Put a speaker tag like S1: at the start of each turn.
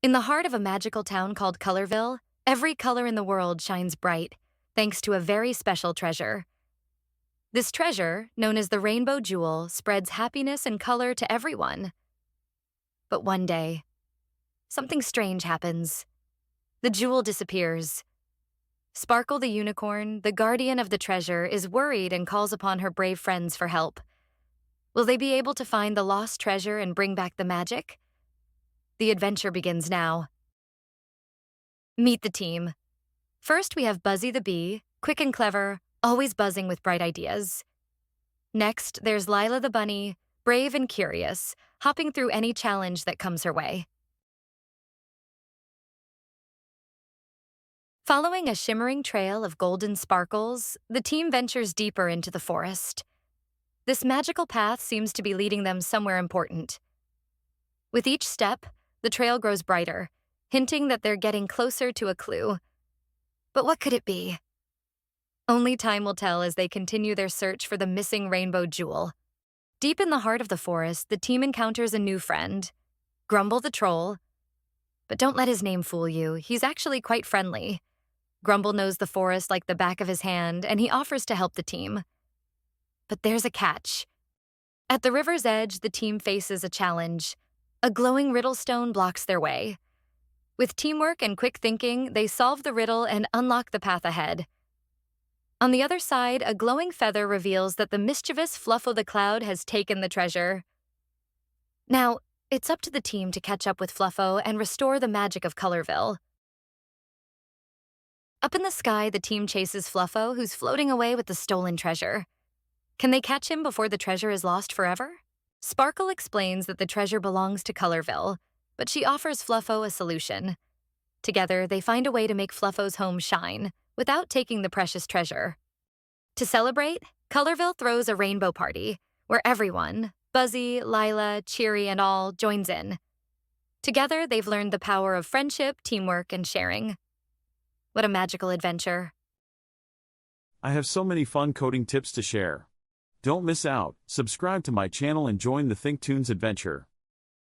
S1: In the heart of a magical town called Colorville, every color in the world shines bright, thanks to a very special treasure. This treasure, known as the Rainbow Jewel, spreads happiness and color to everyone. But one day, something strange happens. The jewel disappears. Sparkle the unicorn, the guardian of the treasure, is worried and calls upon her brave friends for help. Will they be able to find the lost treasure and bring back the magic? The adventure begins now. Meet the team. First, we have Buzzy the bee, quick and clever, always buzzing with bright ideas. Next, there's Lila the bunny, brave and curious, hopping through any challenge that comes her way. Following a shimmering trail of golden sparkles, the team ventures deeper into the forest. This magical path seems to be leading them somewhere important. With each step, the trail grows brighter, hinting that they're getting closer to a clue. But what could it be? Only time will tell as they continue their search for the missing rainbow jewel. Deep in the heart of the forest, the team encounters a new friend, Grumble the troll. But don't let his name fool you, he's actually quite friendly. Grumble knows the forest like the back of his hand, and he offers to help the team. But there's a catch. At the river's edge, the team faces a challenge. A glowing riddle stone blocks their way. With teamwork and quick thinking, they solve the riddle and unlock the path ahead. On the other side, a glowing feather reveals that the mischievous Fluffo the Cloud has taken the treasure. Now, it's up to the team to catch up with Fluffo and restore the magic of Colorville. Up in the sky, the team chases Fluffo, who's floating away with the stolen treasure. Can they catch him before the treasure is lost forever? Sparkle explains that the treasure belongs to Colorville, but she offers Fluffo a solution. Together, they find a way to make Fluffo's home shine, without taking the precious treasure. To celebrate, Colorville throws a rainbow party, where everyone, Buzzy, Lila, Cheery, and all, joins in. Together, they've learned the power of friendship, teamwork, and sharing. What a magical adventure.
S2: I have so many fun coding tips to share. Don't miss out, subscribe to my channel and join the ThinkToons adventure.